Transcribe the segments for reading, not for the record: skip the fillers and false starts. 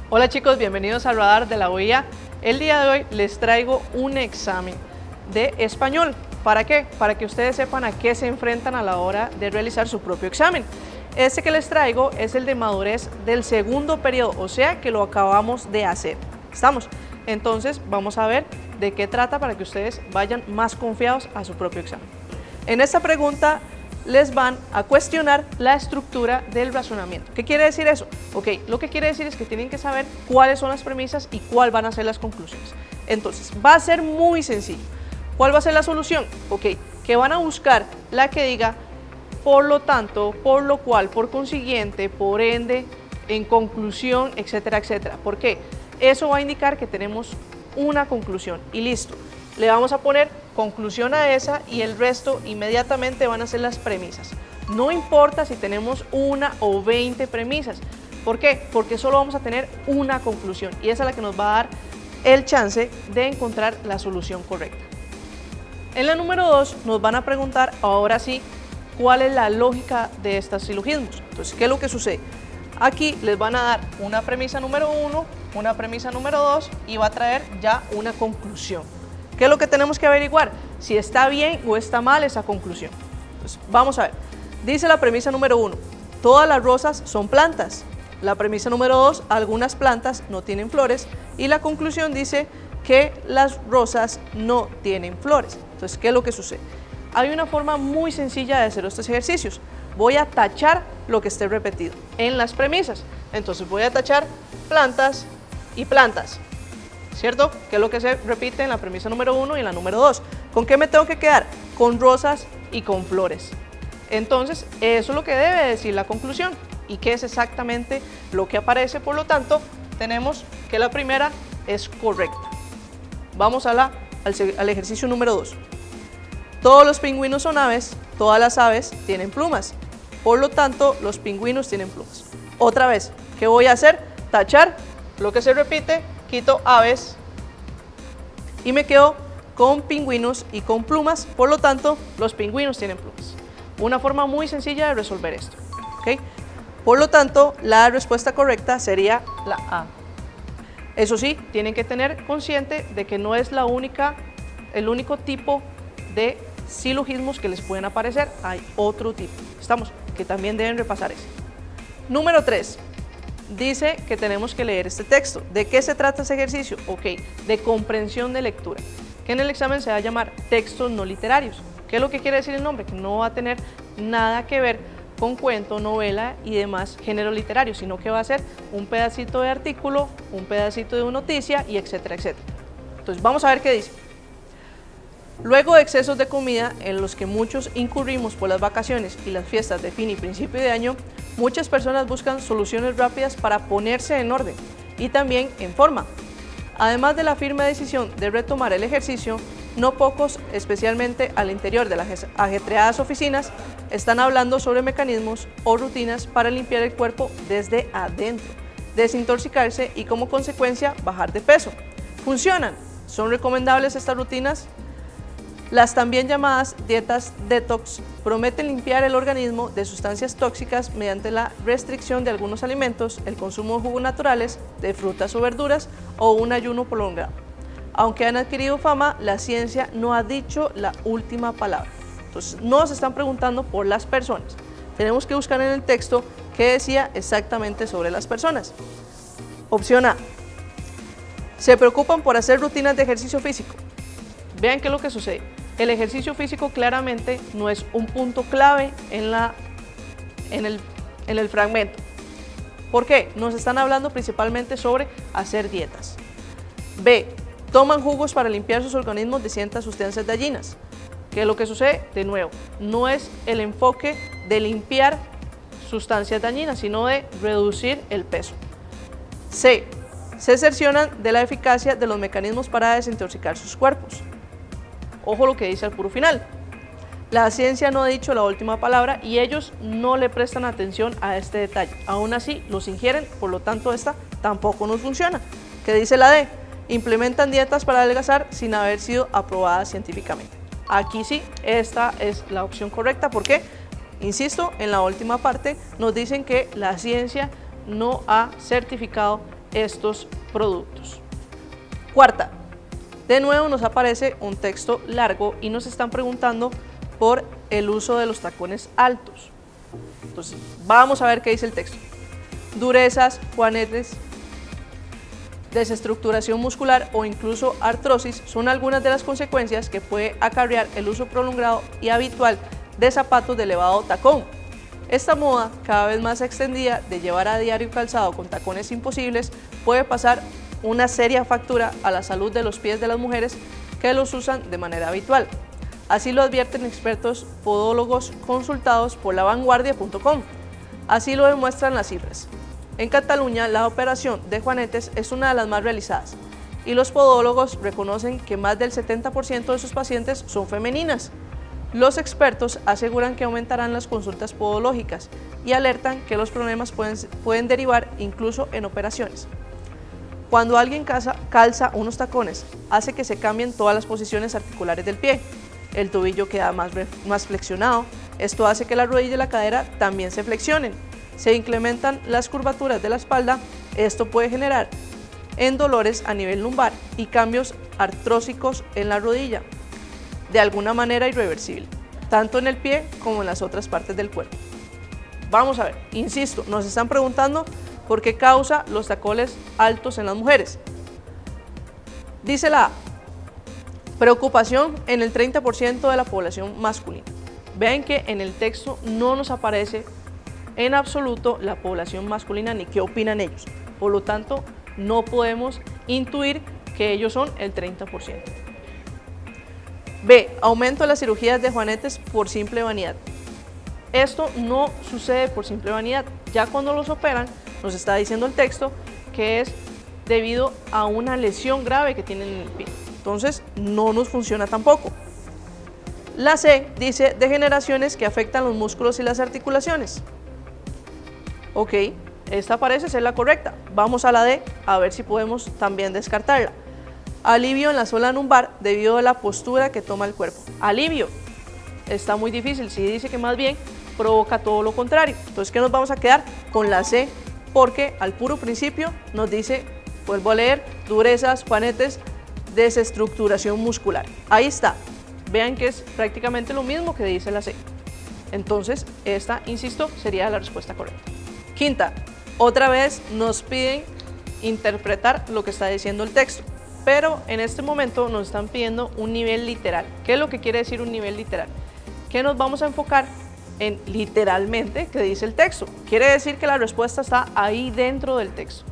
Hola chicos, bienvenidos al Radar de la OIA. El día de hoy les traigo un examen de español. ¿Para qué? Para que ustedes sepan a qué se enfrentan a la hora de realizar su propio examen. Este que les traigo es el de madurez del segundo periodo, o sea que lo acabamos de hacer. ¿Estamos? Entonces vamos a ver de qué trata para que ustedes vayan más confiados a su propio examen. En esta pregunta les van a cuestionar la estructura del razonamiento. ¿Qué quiere decir eso? Ok, lo que quiere decir es que tienen que saber cuáles son las premisas y cuál van a ser las conclusiones. Entonces, va a ser muy sencillo. ¿Cuál va a ser la solución? Ok, que van a buscar la que diga por lo tanto, por lo cual, por consiguiente, por ende, en conclusión, etcétera, etcétera. ¿Por qué? Eso va a indicar que tenemos una conclusión y listo. Le vamos a poner conclusión a esa y el resto inmediatamente van a ser las premisas. No importa si tenemos una o 20 premisas. ¿Por qué? Porque solo vamos a tener una conclusión y esa es la que nos va a dar el chance de encontrar la solución correcta. En la número 2 nos van a preguntar ahora sí cuál es la lógica de estos silogismos. Entonces, ¿qué es lo que sucede? Aquí les van a dar una premisa número 1, una premisa número 2 y va a traer ya una conclusión. ¿Qué es lo que tenemos que averiguar? Si está bien o está mal esa conclusión. Entonces, vamos a ver. Dice la premisa número 1, todas las rosas son plantas. La premisa número 2, algunas plantas no tienen flores. Y la conclusión dice que las rosas no tienen flores. Entonces, ¿qué es lo que sucede? Hay una forma muy sencilla de hacer estos ejercicios. Voy a tachar lo que esté repetido en las premisas. Entonces, voy a tachar plantas y plantas. ¿Cierto? Que es lo que se repite en la premisa número 1 y en la número 2. ¿Con qué me tengo que quedar? Con rosas y con flores. Entonces, eso es lo que debe decir la conclusión. ¿Y qué es exactamente lo que aparece? Por lo tanto, tenemos que la primera es correcta. Vamos al ejercicio número 2. Todos los pingüinos son aves, todas las aves tienen plumas. Por lo tanto, los pingüinos tienen plumas. Otra vez, ¿qué voy a hacer? Tachar lo que se repite, quito aves y me quedo con pingüinos y con plumas, por lo tanto los pingüinos tienen plumas. Una forma muy sencilla de resolver esto, ¿ok? Por lo tanto, la respuesta correcta sería la A. Eso sí, tienen que tener consciente de que no es el único tipo de silogismos que les pueden aparecer, hay otro tipo, ¿estamos? Que también deben repasar eso. Número 3. Dice que tenemos que leer este texto. ¿De qué se trata ese ejercicio? Ok, de comprensión de lectura, que en el examen se va a llamar textos no literarios. ¿Qué es lo que quiere decir el nombre? Que no va a tener nada que ver con cuento, novela y demás género literario, sino que va a ser un pedacito de artículo, un pedacito de una noticia y etcétera, etcétera. Entonces vamos a ver qué dice. Luego de excesos de comida en los que muchos incurrimos por las vacaciones y las fiestas de fin y principio de año, muchas personas buscan soluciones rápidas para ponerse en orden y también en forma. Además de la firme decisión de retomar el ejercicio, no pocos, especialmente al interior de las ajetreadas oficinas, están hablando sobre mecanismos o rutinas para limpiar el cuerpo desde adentro, desintoxicarse y como consecuencia bajar de peso. ¿Funcionan? ¿Son recomendables estas rutinas? Las también llamadas dietas detox prometen limpiar el organismo de sustancias tóxicas mediante la restricción de algunos alimentos, el consumo de jugos naturales, de frutas o verduras o un ayuno prolongado. Aunque han adquirido fama, la ciencia no ha dicho la última palabra. Entonces, nos están preguntando por las personas. Tenemos que buscar en el texto qué decía exactamente sobre las personas. Opción A. Se preocupan por hacer rutinas de ejercicio físico. Vean qué es lo que sucede. El ejercicio físico claramente no es un punto clave en el fragmento. ¿Por qué? Nos están hablando principalmente sobre hacer dietas. B. Toman jugos para limpiar sus organismos de ciertas sustancias dañinas. ¿Qué es lo que sucede? De nuevo, no es el enfoque de limpiar sustancias dañinas, sino de reducir el peso. C. Se cercioran de la eficacia de los mecanismos para desintoxicar sus cuerpos. Ojo lo que dice al puro final. La ciencia no ha dicho la última palabra y ellos no le prestan atención a este detalle. Aún así, los ingieren, por lo tanto, esta tampoco nos funciona. ¿Qué dice la D? Implementan dietas para adelgazar sin haber sido aprobadas científicamente. Aquí sí, esta es la opción correcta porque, insisto, en la última parte nos dicen que la ciencia no ha certificado estos productos. Cuarta, de nuevo nos aparece un texto largo y nos están preguntando por el uso de los tacones altos. Entonces, vamos a ver qué dice el texto. Durezas, juanetes, desestructuración muscular o incluso artrosis son algunas de las consecuencias que puede acarrear el uso prolongado y habitual de zapatos de elevado tacón. Esta moda, cada vez más extendida de llevar a diario calzado con tacones imposibles, puede pasar una seria factura a la salud de los pies de las mujeres que los usan de manera habitual. Así lo advierten expertos podólogos consultados por lavanguardia.com. Así lo demuestran las cifras. En Cataluña, la operación de juanetes es una de las más realizadas y los podólogos reconocen que más del 70% de sus pacientes son femeninas. Los expertos aseguran que aumentarán las consultas podológicas y alertan que los problemas pueden derivar incluso en operaciones. Cuando alguien calza unos tacones, hace que se cambien todas las posiciones articulares del pie. El tobillo queda más flexionado, esto hace que la rodilla y la cadera también se flexionen. Se incrementan las curvaturas de la espalda, esto puede generar dolores a nivel lumbar y cambios artrósicos en la rodilla, de alguna manera irreversible, tanto en el pie como en las otras partes del cuerpo. Vamos a ver, insisto, nos están preguntando por qué causa los tacones altos en las mujeres. Dice la A, preocupación en el 30% de la población masculina. Vean que en el texto no nos aparece en absoluto la población masculina ni qué opinan ellos. Por lo tanto, no podemos intuir que ellos son el 30%. B, aumento de las cirugías de juanetes por simple vanidad. Esto no sucede por simple vanidad. Ya cuando los operan, nos está diciendo el texto que es debido a una lesión grave que tienen en el pie. Entonces, no nos funciona tampoco. La C dice degeneraciones que afectan los músculos y las articulaciones. Ok, esta parece ser la correcta. Vamos a la D a ver si podemos también descartarla. Alivio en la zona lumbar debido a la postura que toma el cuerpo. Alivio. Está muy difícil. Si dice que más bien provoca todo lo contrario. Entonces, ¿qué nos vamos a quedar? Con la C, porque al puro principio nos dice, vuelvo a leer, durezas, juanetes, desestructuración muscular. Ahí está. Vean que es prácticamente lo mismo que dice la C. Entonces, esta, insisto, sería la respuesta correcta. Quinta, otra vez nos piden interpretar lo que está diciendo el texto, pero en este momento nos están pidiendo un nivel literal. ¿Qué es lo que quiere decir un nivel literal? Que nos vamos a enfocar en literalmente que dice el texto. Quiere decir que la respuesta está ahí dentro del texto,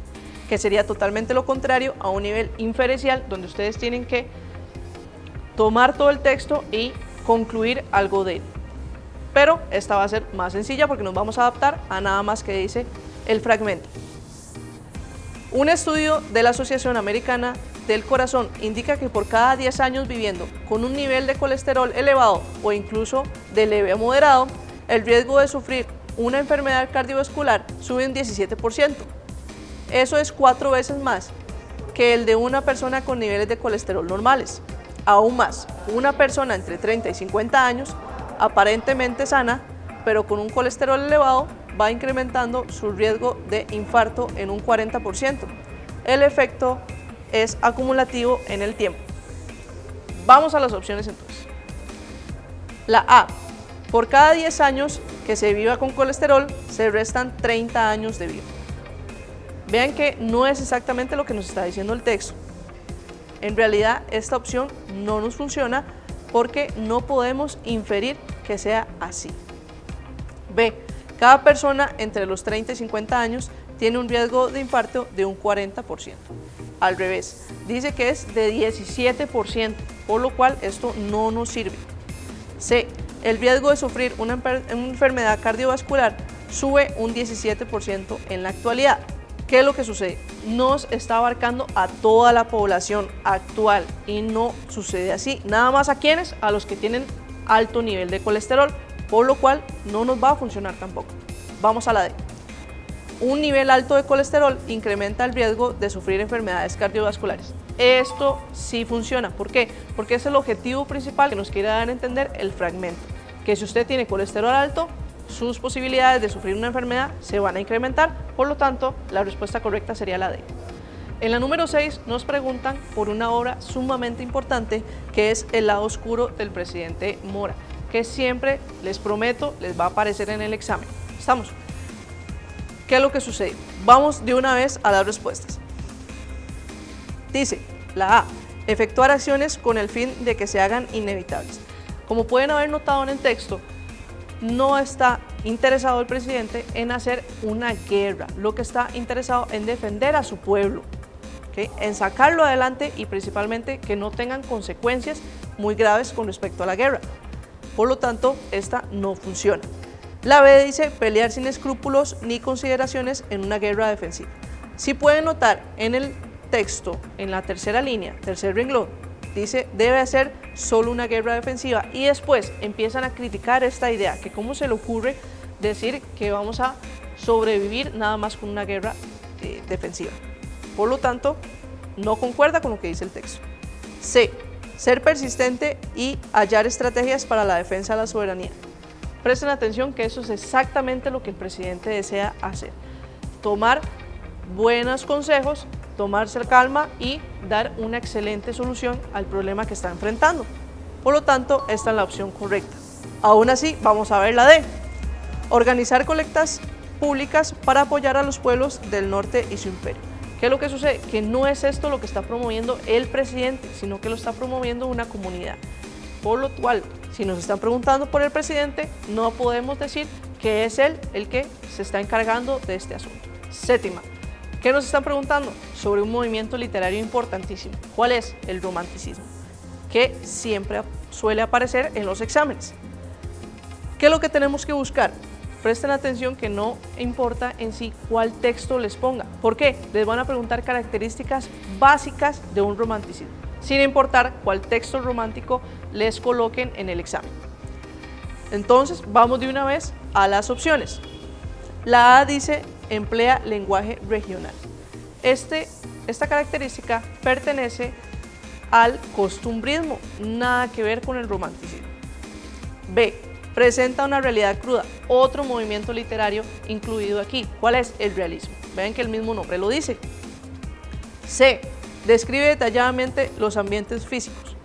que sería totalmente lo contrario a un nivel inferencial donde ustedes tienen que tomar todo el texto y concluir algo de él. Pero esta va a ser más sencilla porque nos vamos a adaptar a nada más que dice el fragmento. Un estudio de la Asociación Americana del Corazón indica que por cada 10 años viviendo con un nivel de colesterol elevado o incluso de leve a moderado, el riesgo de sufrir una enfermedad cardiovascular sube un 17%. Eso es 4 veces más que el de una persona con niveles de colesterol normales. Aún más, una persona entre 30 y 50 años, aparentemente sana, pero con un colesterol elevado, va incrementando su riesgo de infarto en un 40%. El efecto es acumulativo en el tiempo. Vamos a las opciones entonces. La A, por cada 10 años que se viva con colesterol, se restan 30 años de vida. Vean que no es exactamente lo que nos está diciendo el texto. En realidad, esta opción no nos funciona porque no podemos inferir que sea así. B, cada persona entre los 30 y 50 años tiene un riesgo de infarto de un 40%. Al revés, dice que es de 17%, por lo cual esto no nos sirve. C, el riesgo de sufrir una enfermedad cardiovascular sube un 17% en la actualidad. ¿Qué es lo que sucede? Nos está abarcando a toda la población actual y no sucede así. Nada más a quienes, a los que tienen alto nivel de colesterol, por lo cual no nos va a funcionar tampoco. Vamos a la D. Un nivel alto de colesterol incrementa el riesgo de sufrir enfermedades cardiovasculares. Esto sí funciona. ¿Por qué? Porque es el objetivo principal que nos quiere dar a entender el fragmento. Que si usted tiene colesterol alto, sus posibilidades de sufrir una enfermedad se van a incrementar, por lo tanto, la respuesta correcta sería la D. En la número 6 nos preguntan por una obra sumamente importante que es El lado oscuro del presidente Mora, que siempre, les prometo, les va a aparecer en el examen. ¿Estamos? ¿Qué es lo que sucede? Vamos de una vez a las respuestas. Dice, la A, efectuar acciones con el fin de que se hagan inevitables. Como pueden haber notado en el texto, no está interesado el presidente en hacer una guerra, lo que está interesado en defender a su pueblo, ¿okay? En sacarlo adelante y principalmente que no tengan consecuencias muy graves con respecto a la guerra. Por lo tanto, esta no funciona. La B dice pelear sin escrúpulos ni consideraciones en una guerra defensiva. Si pueden notar en el texto, en la tercera línea, tercer renglón, dice debe hacer solo una guerra defensiva y después empiezan a criticar esta idea, que cómo se le ocurre decir que vamos a sobrevivir nada más con una guerra defensiva. Por lo tanto, no concuerda con lo que dice el texto. C, ser persistente y hallar estrategias para la defensa de la soberanía. Presten atención que eso es exactamente lo que el presidente desea hacer. Tomar buenos consejos, tomarse calma y dar una excelente solución al problema que está enfrentando. Por lo tanto, esta es la opción correcta. Aún así, vamos a ver la D. Organizar colectas públicas para apoyar a los pueblos del norte y su imperio. ¿Qué es lo que sucede? Que no es esto lo que está promoviendo el presidente, sino que lo está promoviendo una comunidad. Por lo cual, si nos están preguntando por el presidente, no podemos decir que es él el que se está encargando de este asunto. Séptima. ¿Qué nos están preguntando? Sobre un movimiento literario importantísimo. ¿Cuál es? El romanticismo, que siempre suele aparecer en los exámenes. ¿Qué es lo que tenemos que buscar? Presten atención que no importa en sí cuál texto les ponga. ¿Por qué? Les van a preguntar características básicas de un romanticismo, sin importar cuál texto romántico les coloquen en el examen. Entonces, vamos de una vez a las opciones. La A dice emplea lenguaje regional. Esta característica pertenece al costumbrismo, nada que ver con el romanticismo. B, presenta una realidad cruda, otro movimiento literario incluido aquí. ¿Cuál es? El realismo. Vean que el mismo nombre lo dice. C, describe detalladamente los ambientes físicos.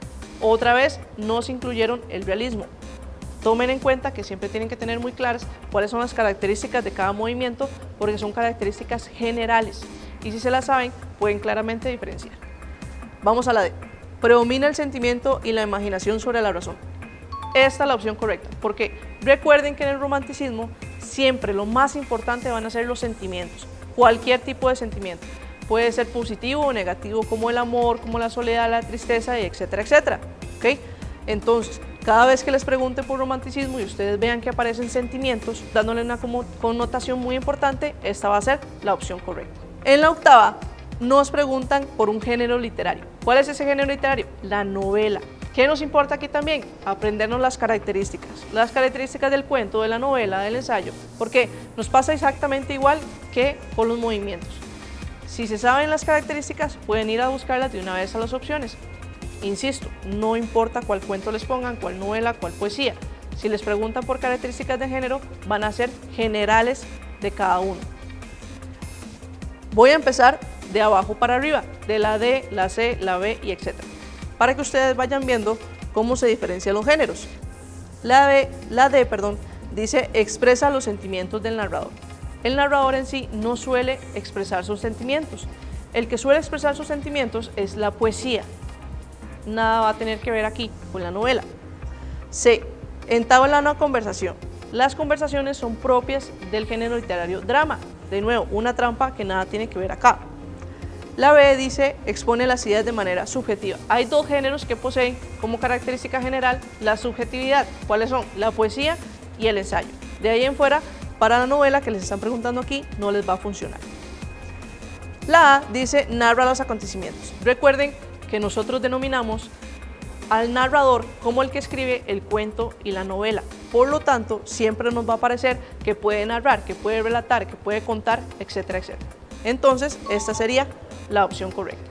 Otra vez, no se incluyeron el realismo. Tomen en cuenta que siempre tienen que tener muy claras cuáles son las características de cada movimiento, porque son características generales y si se las saben, pueden claramente diferenciar. Vamos a la D. Predomina el sentimiento y la imaginación sobre la razón. Esta es la opción correcta, porque recuerden que en el romanticismo siempre lo más importante van a ser los sentimientos, cualquier tipo de sentimiento. Puede ser positivo o negativo, como el amor, como la soledad, la tristeza, etcétera, etcétera. ¿Okay? Entonces, cada vez que les pregunte por romanticismo y ustedes vean que aparecen sentimientos, dándole una connotación muy importante, esta va a ser la opción correcta. En la octava, nos preguntan por un género literario. ¿Cuál es ese género literario? La novela. ¿Qué nos importa aquí también? Aprendernos las características del cuento, de la novela, del ensayo, porque nos pasa exactamente igual que con los movimientos. Si se saben las características, pueden ir a buscarlas de una vez a las opciones. Insisto, no importa cuál cuento les pongan, cuál novela, cuál poesía. Si les preguntan por características de género, van a ser generales de cada uno. Voy a empezar de abajo para arriba, de la D, la C, la B y etc. Para que ustedes vayan viendo cómo se diferencian los géneros. La D, dice expresa los sentimientos del narrador. El narrador en sí no suele expresar sus sentimientos. El que suele expresar sus sentimientos es la poesía. Nada va a tener que ver aquí con la novela. C, entabla una conversación. Las conversaciones son propias del género literario drama. De nuevo, una trampa que nada tiene que ver acá. La B dice expone las ideas de manera subjetiva. Hay dos géneros que poseen como característica general la subjetividad. ¿Cuáles son? La poesía y el ensayo. De ahí en fuera, para la novela que les están preguntando aquí, no les va a funcionar. La A dice narra los acontecimientos. Recuerden que nosotros denominamos al narrador como el que escribe el cuento y la novela. Por lo tanto, siempre nos va a parecer que puede narrar, que puede relatar, que puede contar, etcétera, etcétera. Entonces, esta sería la opción correcta.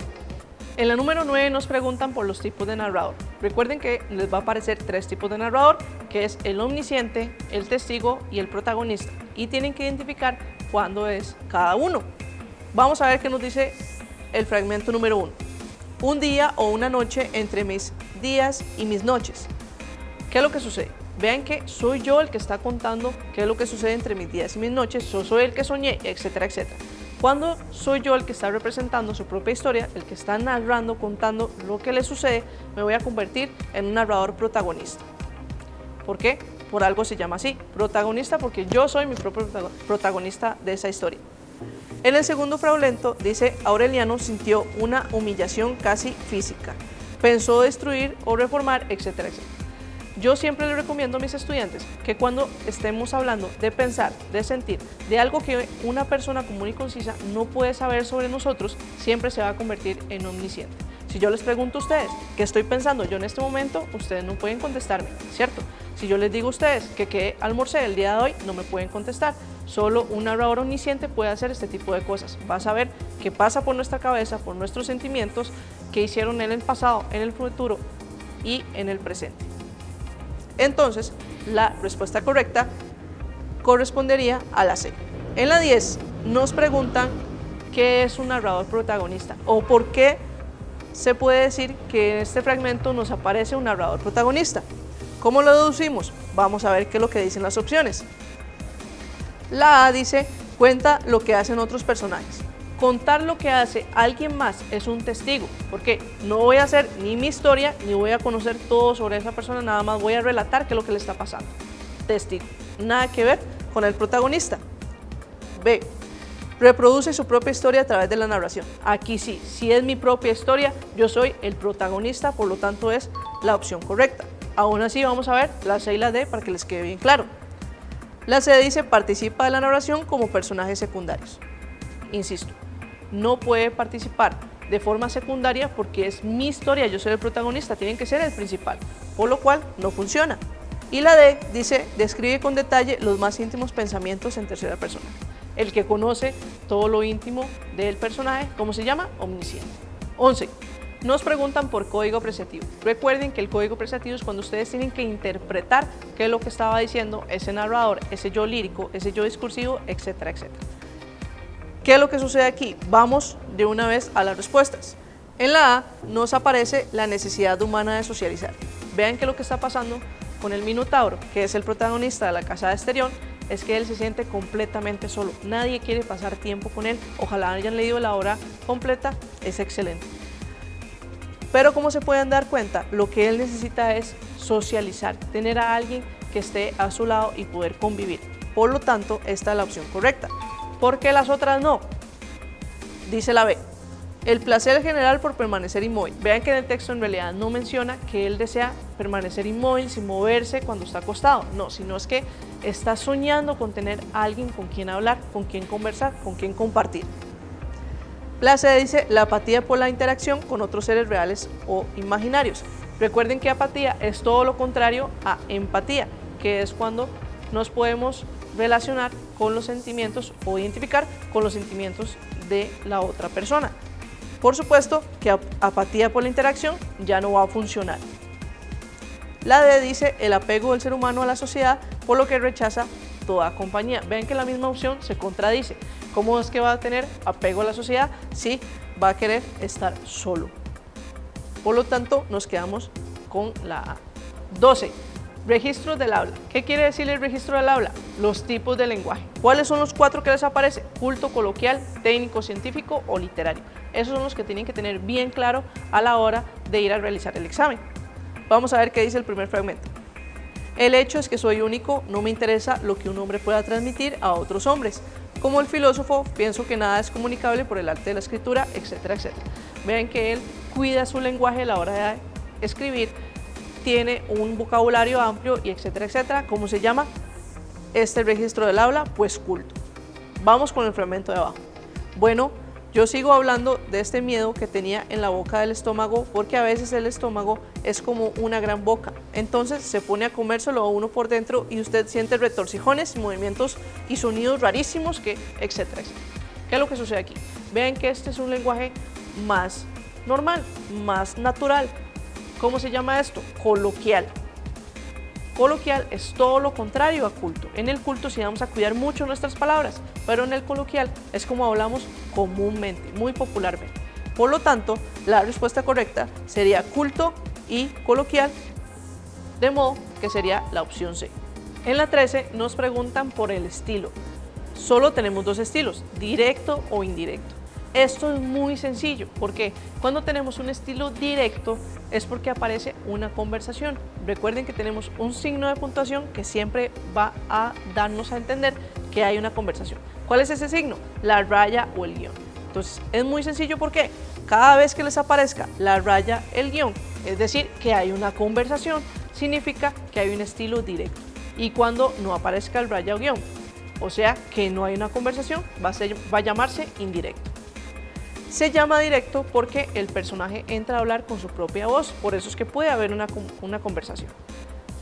En la número 9 nos preguntan por los tipos de narrador. Recuerden que les va a aparecer 3 tipos de narrador, que es el omnisciente, el testigo y el protagonista. Y tienen que identificar cuándo es cada uno. Vamos a ver qué nos dice el fragmento número 1. Un día o una noche entre mis días y mis noches. ¿Qué es lo que sucede? Vean que soy yo el que está contando qué es lo que sucede entre mis días y mis noches, yo soy el que soñé, etcétera, etcétera. Cuando soy yo el que está representando su propia historia, el que está narrando, contando lo que le sucede, me voy a convertir en un narrador protagonista. ¿Por qué? Por algo se llama así, protagonista, porque yo soy mi propio protagonista de esa historia. En el segundo fragmento dice, Aureliano sintió una humillación casi física, pensó destruir o reformar, etcétera, etcétera. Yo siempre le recomiendo a mis estudiantes que cuando estemos hablando de pensar, de sentir, de algo que una persona común y concisa no puede saber sobre nosotros, siempre se va a convertir en omnisciente. Si yo les pregunto a ustedes qué estoy pensando yo en este momento, ustedes no pueden contestarme, ¿cierto? Si yo les digo a ustedes que qué almorcé el día de hoy, no me pueden contestar. Solo un narrador omnisciente puede hacer este tipo de cosas. Va a saber qué pasa por nuestra cabeza, por nuestros sentimientos, qué hicieron en el pasado, en el futuro y en el presente. Entonces, la respuesta correcta correspondería a la C. En la 10 nos preguntan qué es un narrador protagonista o por qué se puede decir que en este fragmento nos aparece un narrador protagonista. ¿Cómo lo deducimos? Vamos a ver qué es lo que dicen las opciones. La A dice, cuenta lo que hacen otros personajes. Contar lo que hace alguien más es un testigo, porque no voy a hacer ni mi historia, ni voy a conocer todo sobre esa persona, nada más voy a relatar qué es lo que le está pasando. Testigo, nada que ver con el protagonista. B, reproduce su propia historia a través de la narración. Aquí sí, si es mi propia historia, yo soy el protagonista, por lo tanto es la opción correcta. Aún así vamos a ver la C y la D para que les quede bien claro. La C dice, participa de la narración como personajes secundarios. Insisto, no puede participar de forma secundaria porque es mi historia, yo soy el protagonista, tienen que ser el principal, por lo cual no funciona. Y la D dice, describe con detalle los más íntimos pensamientos en tercera persona. El que conoce todo lo íntimo del personaje, ¿cómo se llama? Omnisciente. 11. Nos preguntan por código apreciativo. Recuerden que el código apreciativo es cuando ustedes tienen que interpretar qué es lo que estaba diciendo ese narrador, ese yo lírico, ese yo discursivo, etcétera, etcétera. ¿Qué es lo que sucede aquí? Vamos de una vez a las respuestas. En la A nos aparece la necesidad humana de socializar. Vean que lo que está pasando con el Minotauro, que es el protagonista de la Casa de Asterión, es que él se siente completamente solo. Nadie quiere pasar tiempo con él. Ojalá hayan leído la obra completa, es excelente. Pero como se pueden dar cuenta, lo que él necesita es socializar, tener a alguien que esté a su lado y poder convivir. Por lo tanto, esta es la opción correcta. ¿Por qué las otras no? Dice la B, el placer general por permanecer inmóvil. Vean que en el texto en realidad no menciona que él desea permanecer inmóvil sin moverse cuando está acostado. No, sino es que está soñando con tener a alguien con quien hablar, con quien conversar, con quien compartir. La C dice la apatía por la interacción con otros seres reales o imaginarios. Recuerden que apatía es todo lo contrario a empatía, que es cuando nos podemos relacionar con los sentimientos o identificar con los sentimientos de la otra persona. Por supuesto que apatía por la interacción ya no va a funcionar. La D dice el apego del ser humano a la sociedad, por lo que rechaza toda compañía. Vean que la misma opción se contradice. ¿Cómo es que va a tener apego a la sociedad si va a querer estar solo? Por lo tanto, nos quedamos con la A. 12. Registro del habla. ¿Qué quiere decir el registro del habla? Los tipos de lenguaje. ¿Cuáles son los 4 que les aparecen? Culto, coloquial, técnico, científico o literario. Esos son los que tienen que tener bien claro a la hora de ir a realizar el examen. Vamos a ver qué dice el primer fragmento. El hecho es que soy único, no me interesa lo que un hombre pueda transmitir a otros hombres. Como el filósofo, pienso que nada es comunicable por el arte de la escritura, etcétera, etcétera. Vean que él cuida su lenguaje a la hora de escribir, tiene un vocabulario amplio y etcétera, etcétera. ¿Cómo se llama este registro del habla? Pues culto. Vamos con el fragmento de abajo. Bueno, yo sigo hablando de este miedo que tenía en la boca del estómago, porque a veces el estómago es como una gran boca. Entonces se pone a comérselo a uno por dentro y usted siente retorcijones, movimientos y sonidos rarísimos, que etcétera, etcétera. ¿Qué es lo que sucede aquí? Vean que este es un lenguaje más normal, más natural. ¿Cómo se llama esto? Coloquial. Coloquial es todo lo contrario a culto. En el culto sí vamos a cuidar mucho nuestras palabras, pero en el coloquial es como hablamos comúnmente, muy popularmente. Por lo tanto, la respuesta correcta sería culto y coloquial, de modo que sería la opción C. En la 13 nos preguntan por el estilo. Solo tenemos dos estilos, directo o indirecto. Esto es muy sencillo, porque cuando tenemos un estilo directo es porque aparece una conversación. Recuerden que tenemos un signo de puntuación que siempre va a darnos a entender que hay una conversación. ¿Cuál es ese signo? La raya o el guión. Entonces es muy sencillo porque cada vez que les aparezca la raya, el guión, es decir, que hay una conversación, significa que hay un estilo directo. Y cuando no aparezca el raya o guión, o sea que no hay una conversación, va a llamarse indirecto. Se llama directo porque el personaje entra a hablar con su propia voz, por eso es que puede haber una conversación.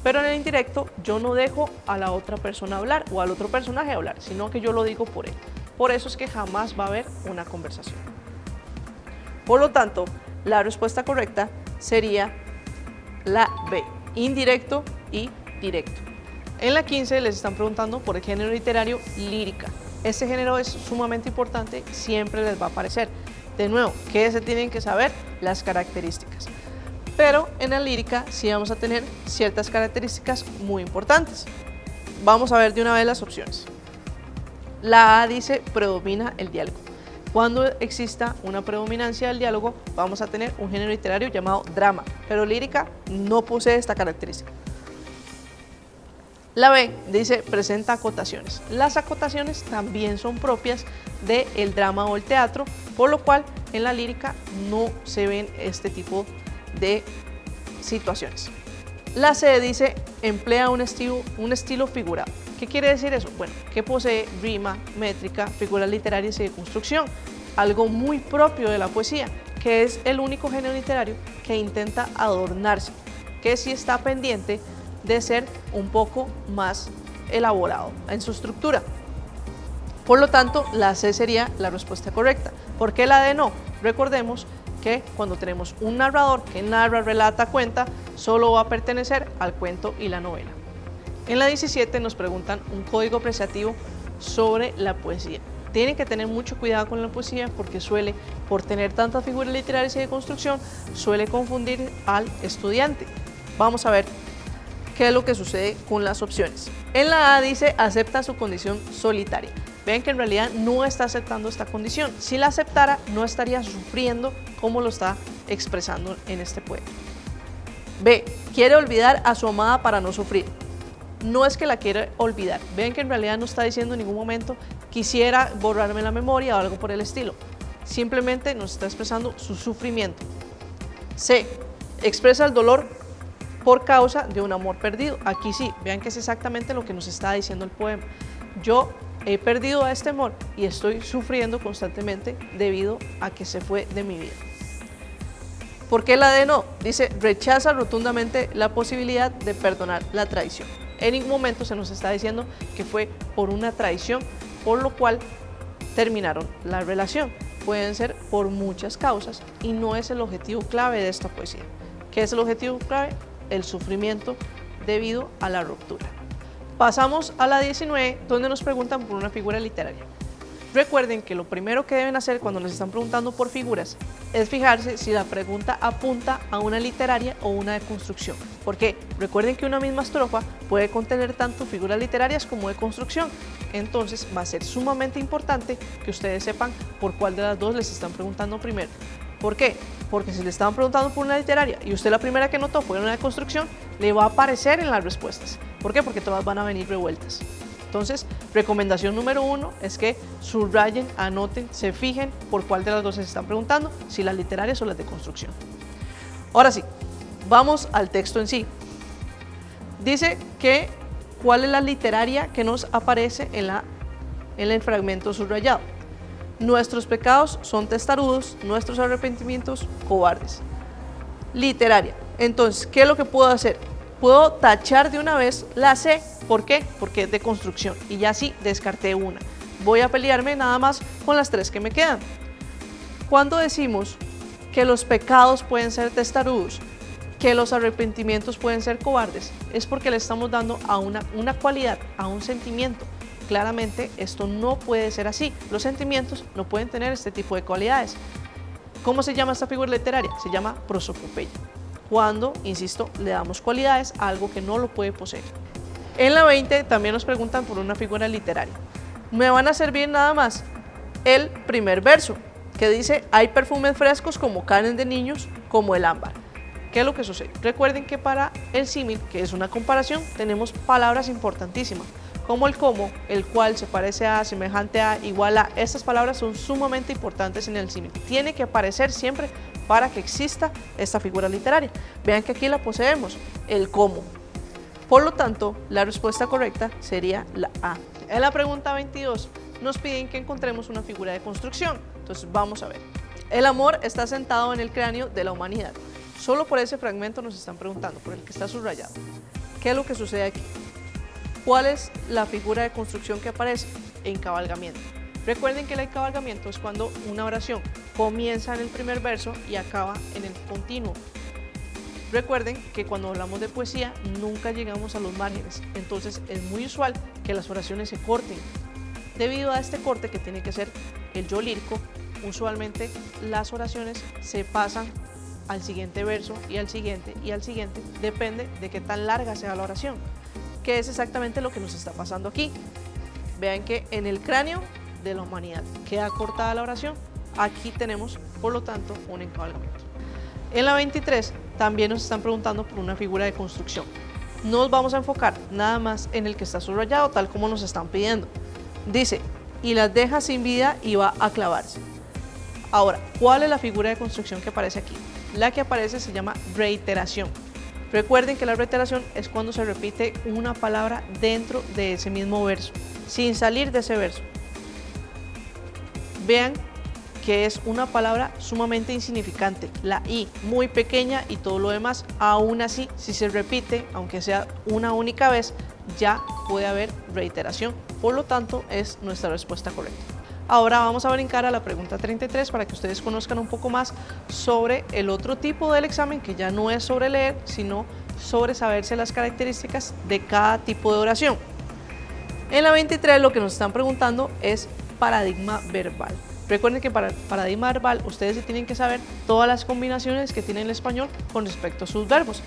Pero en el indirecto yo no dejo a la otra persona hablar o al otro personaje hablar, sino que yo lo digo por él. Por eso es que jamás va a haber una conversación. Por lo tanto, la respuesta correcta sería la B, indirecto y directo. En la 15 les están preguntando por el género literario lírica. Este género es sumamente importante, siempre les va a aparecer. De nuevo, ¿qué se tienen que saber? Las características. Pero en la lírica sí vamos a tener ciertas características muy importantes. Vamos a ver de una vez las opciones. La A dice predomina el diálogo. Cuando exista una predominancia del diálogo, vamos a tener un género literario llamado drama, pero lírica no posee esta característica. La B dice presenta acotaciones. Las acotaciones también son propias del drama o el teatro, por lo cual en la lírica no se ven este tipo de situaciones. La C dice emplea un estilo figurado. ¿Qué quiere decir eso? Bueno, que posee rima, métrica, figuras literarias y de construcción, algo muy propio de la poesía, que es el único género literario que intenta adornarse, que sí está pendiente de ser un poco más elaborado en su estructura. Por lo tanto, la C sería la respuesta correcta. ¿Por qué la D no? Recordemos que cuando tenemos un narrador que narra, relata, cuenta, solo va a pertenecer al cuento y la novela. En la 17 nos preguntan un código apreciativo sobre la poesía. Tienen que tener mucho cuidado con la poesía porque suele, por tener tantas figuras literarias y de construcción, suele confundir al estudiante. Vamos a ver qué es lo que sucede con las opciones. En la A dice acepta su condición solitaria. Ven que en realidad no está aceptando esta condición. Si la aceptara, no estaría sufriendo como lo está expresando en este poema. B, quiere olvidar a su amada para no sufrir. No es que la quiere olvidar. Ven que en realidad no está diciendo en ningún momento quisiera borrarme la memoria o algo por el estilo. Simplemente nos está expresando su sufrimiento. C, expresa el dolor por causa de un amor perdido. Aquí sí, vean que es exactamente lo que nos está diciendo el poema. Yo he perdido a este amor y estoy sufriendo constantemente debido a que se fue de mi vida. ¿Por qué la D no? Dice, rechaza rotundamente la posibilidad de perdonar la traición. En ningún momento se nos está diciendo que fue por una traición, por lo cual terminaron la relación. Pueden ser por muchas causas y no es el objetivo clave de esta poesía. ¿Qué es el objetivo clave? El sufrimiento debido a la ruptura. Pasamos a la 19, donde nos preguntan por una figura literaria. Recuerden que lo primero que deben hacer cuando les están preguntando por figuras es fijarse si la pregunta apunta a una literaria o una de construcción. Porque recuerden que una misma estrofa puede contener tanto figuras literarias como de construcción. Entonces va a ser sumamente importante que ustedes sepan por cuál de las dos les están preguntando primero. ¿Por qué? Porque si le estaban preguntando por una literaria y usted la primera que notó fue una de construcción, le va a aparecer en las respuestas. ¿Por qué? Porque todas van a venir revueltas. Entonces, recomendación número 1 es que subrayen, anoten, se fijen por cuál de las dos se están preguntando, si las literarias o las de construcción. Ahora sí, vamos al texto en sí. Dice que cuál es la literaria que nos aparece en el fragmento subrayado. Nuestros pecados son testarudos, nuestros arrepentimientos cobardes. Literaria. Entonces, ¿qué es lo que puedo hacer? Puedo tachar de una vez la C. ¿Por qué? Porque es de construcción y ya sí descarté una. Voy a pelearme nada más con las tres que me quedan. Cuando decimos que los pecados pueden ser testarudos, que los arrepentimientos pueden ser cobardes, es porque le estamos dando a una cualidad, a un sentimiento. Claramente esto no puede ser así. Los sentimientos no pueden tener este tipo de cualidades. ¿Cómo se llama esta figura literaria? Se llama prosopopeya. Cuando, insisto, le damos cualidades a algo que no lo puede poseer. En la 20 también nos preguntan por una figura literaria. Me van a servir nada más el primer verso, que dice: hay perfumes frescos como carnes de niños, como el ámbar. ¿Qué es lo que sucede? Recuerden que para el símil, que es una comparación, tenemos palabras importantísimas, como el como, el cual, se parece a, semejante a, igual a. Estas palabras son sumamente importantes en el símil. Tiene que aparecer siempre para que exista esta figura literaria. Vean que aquí la poseemos, el como. Por lo tanto, la respuesta correcta sería la A. En la pregunta 22 nos piden que encontremos una figura de construcción. Entonces vamos a ver. El amor está sentado en el cráneo de la humanidad. Solo por ese fragmento nos están preguntando, por el que está subrayado. ¿Qué es lo que sucede aquí? ¿Cuál es la figura de construcción que aparece? Encabalgamiento. Recuerden que el encabalgamiento es cuando una oración comienza en el primer verso y acaba en el continuo. Recuerden que cuando hablamos de poesía nunca llegamos a los márgenes, entonces es muy usual que las oraciones se corten. Debido a este corte, que tiene que ser el yo lírico, usualmente las oraciones se pasan al siguiente verso y al siguiente y al siguiente, depende de qué tan larga sea la oración, que es exactamente lo que nos está pasando aquí. Vean que en el cráneo de la humanidad queda cortada la oración, aquí tenemos por lo tanto un encabalgamiento. En la 23 también nos están preguntando por una figura de construcción. Nos vamos a enfocar nada más en el que está subrayado, tal como nos están pidiendo. Dice: y las deja sin vida y va a clavarse. Ahora, ¿cuál es la figura de construcción que aparece aquí? La que aparece se llama reiteración. Recuerden que la reiteración es cuando se repite una palabra dentro de ese mismo verso, sin salir de ese verso. Vean que es una palabra sumamente insignificante, la I, muy pequeña, y todo lo demás. Aún así, si se repite, aunque sea una única vez, ya puede haber reiteración. Por lo tanto, es nuestra respuesta correcta. Ahora vamos a brincar a la pregunta 33 para que ustedes conozcan un poco más sobre el otro tipo del examen, que ya no es sobre leer, sino sobre saberse las características de cada tipo de oración. En la 23 lo que nos están preguntando es paradigma verbal. Recuerden que para el paradigma verbal ustedes se tienen que saber todas las combinaciones que tiene el español con respecto a sus verbos.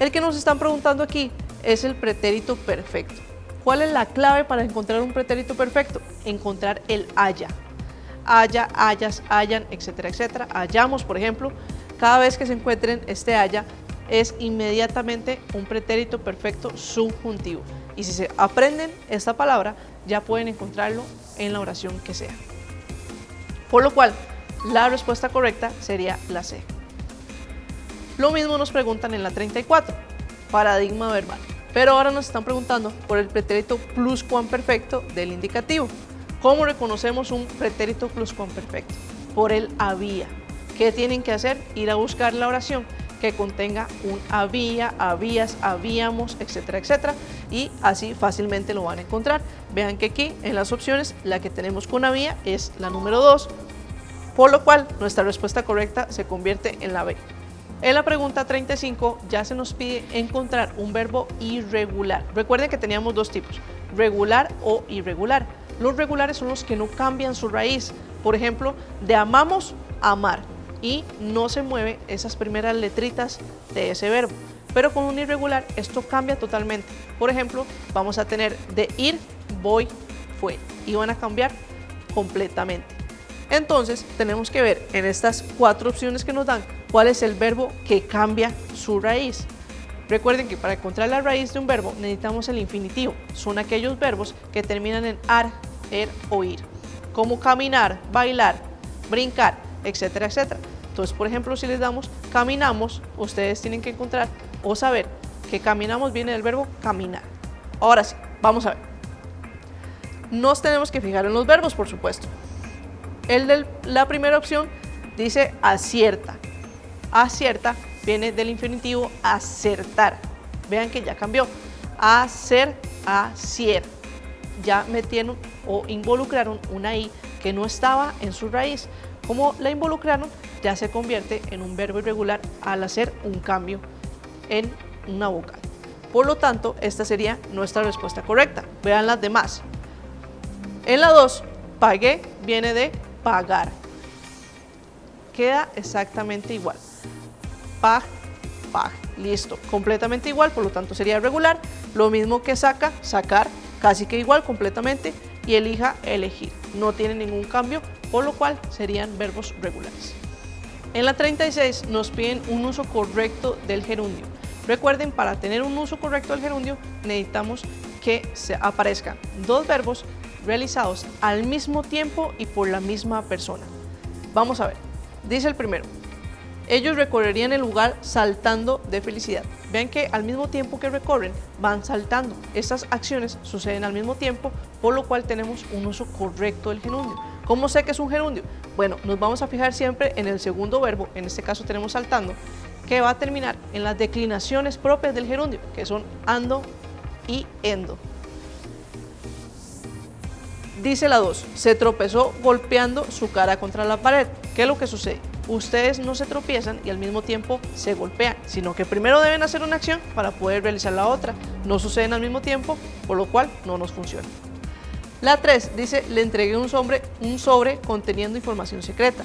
El que nos están preguntando aquí es el pretérito perfecto. ¿Cuál es la clave para encontrar un pretérito perfecto? Encontrar el haya. Haya, hayas, hayan, etcétera, etcétera. Hayamos, por ejemplo, cada vez que se encuentren este haya, es inmediatamente un pretérito perfecto subjuntivo. Y si se aprenden esta palabra, ya pueden encontrarlo en la oración que sea. Por lo cual, la respuesta correcta sería la C. Lo mismo nos preguntan en la 34, paradigma verbal. Pero ahora nos están preguntando por el pretérito pluscuamperfecto del indicativo. ¿Cómo reconocemos un pretérito pluscuamperfecto? Por el había. ¿Qué tienen que hacer? Ir a buscar la oración que contenga un había, habías, habíamos, etcétera, etcétera, y así fácilmente lo van a encontrar. Vean que aquí en las opciones la que tenemos con había es la número 2, por lo cual nuestra respuesta correcta se convierte en la B. En la pregunta 35 ya se nos pide encontrar un verbo irregular. Recuerden que teníamos dos tipos, regular o irregular. Los regulares son los que no cambian su raíz. Por ejemplo, de amamos, amar, y no se mueve esas primeras letritas de ese verbo. Pero con un irregular esto cambia totalmente. Por ejemplo, vamos a tener de ir, voy, fue, y van a cambiar completamente. Entonces tenemos que ver en estas 4 opciones que nos dan cuál es el verbo que cambia su raíz. Recuerden que para encontrar la raíz de un verbo necesitamos el infinitivo. Son aquellos verbos que terminan en ar, er o ir, como caminar, bailar, brincar, etcétera, etcétera. Entonces, por ejemplo, si les damos caminamos, ustedes tienen que encontrar o saber que caminamos viene del verbo caminar. Ahora sí, vamos a ver. Nos tenemos que fijar en los verbos, por supuesto. El de la primera opción dice acierta. Acierta viene del infinitivo acertar. Vean que ya cambió. Hacer, acier. Ya metieron o involucraron una i que no estaba en su raíz. Como la involucraron, ya se convierte en un verbo irregular al hacer un cambio en una vocal. Por lo tanto, esta sería nuestra respuesta correcta. Vean las demás. En la 2, pagué viene de pagar. queda exactamente igual. Pag, pag, listo, completamente igual, por lo tanto sería regular. Lo mismo que saca, sacar, casi que igual completamente, y elija, elegir. No tiene ningún cambio, por lo cual serían verbos regulares. En la 36 nos piden un uso correcto del gerundio. Recuerden, para tener un uso correcto del gerundio necesitamos que se aparezcan dos verbos realizados al mismo tiempo y por la misma persona. Vamos a ver, dice el primero: ellos recorrerían el lugar saltando de felicidad. Vean que al mismo tiempo que recorren, van saltando. Estas acciones suceden al mismo tiempo, por lo cual tenemos un uso correcto del gerundio. ¿Cómo sé que es un gerundio? Bueno, nos vamos a fijar siempre en el segundo verbo, en este caso tenemos saltando, que va a terminar en las declinaciones propias del gerundio, que son ando y endo. Dice la 2, se tropezó golpeando su cara contra la pared. ¿Qué es lo que sucede? Ustedes no se tropiezan y al mismo tiempo se golpean, sino que primero deben hacer una acción para poder realizar la otra. No suceden al mismo tiempo, por lo cual no nos funciona. La 3 dice, le entregué un sobre conteniendo información secreta.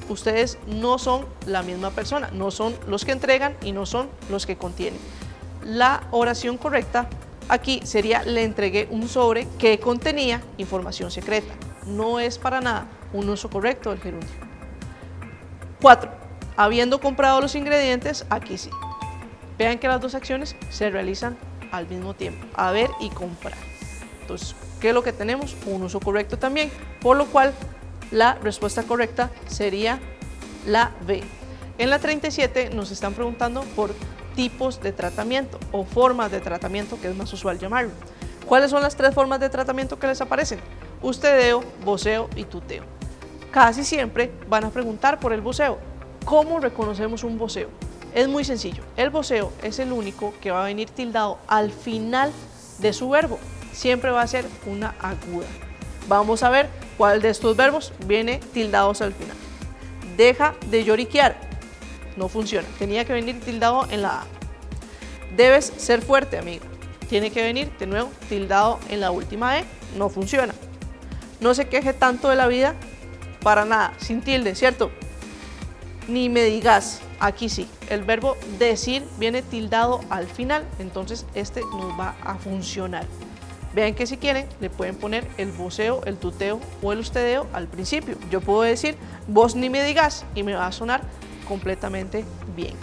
Ustedes no son la misma persona, no son los que entregan y no son los que contienen. La oración correcta aquí sería, le entregué un sobre que contenía información secreta. No es para nada un uso correcto del gerundio. 4. Habiendo comprado los ingredientes, aquí sí. Vean que las dos acciones se realizan al mismo tiempo, haber y comprar. Entonces, ¿qué es lo que tenemos? Un uso correcto también, por lo cual la respuesta correcta sería la B. En la 37 nos están preguntando por tipos de tratamiento o formas de tratamiento, que es más usual llamarlo. ¿Cuáles son las tres formas de tratamiento que les aparecen? Ustedeo, voceo y tuteo. Casi siempre van a preguntar por el voceo. ¿Cómo reconocemos un voceo? Es muy sencillo. El voceo es el único que va a venir tildado al final de su verbo. Siempre va a ser una aguda. Vamos a ver cuál de estos verbos viene tildados al final. Deja de lloriquear. No funciona. Tenía que venir tildado en la A. Debes ser fuerte, amigo. Tiene que venir de nuevo tildado en la última E. No funciona. No se queje tanto de la vida. Para nada. Sin tilde, ¿cierto? Ni me digas. Aquí sí. El verbo decir viene tildado al final. Entonces este nos va a funcionar. Vean que si quieren le pueden poner el voceo, el tuteo o el ustedeo al principio. Yo puedo decir vos ni me digas y me va a sonar completamente bien.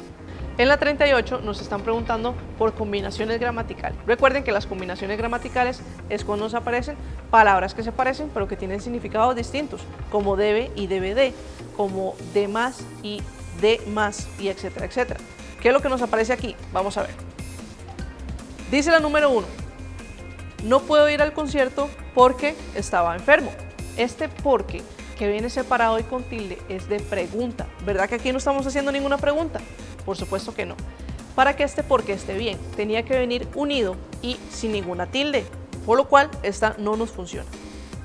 En la 38 nos están preguntando por combinaciones gramaticales. Recuerden que las combinaciones gramaticales es cuando nos aparecen palabras que se parecen pero que tienen significados distintos, como debe y debe de, como de más y de más, y etcétera, etcétera. ¿Qué es lo que nos aparece aquí? Vamos a ver. Dice la número 1. No puedo ir al concierto porque estaba enfermo. Este porque que viene separado y con tilde es de pregunta. ¿Verdad que aquí no estamos haciendo ninguna pregunta? Por supuesto que no. Para que este porque esté bien, tenía que venir unido y sin ninguna tilde, por lo cual esta no nos funciona.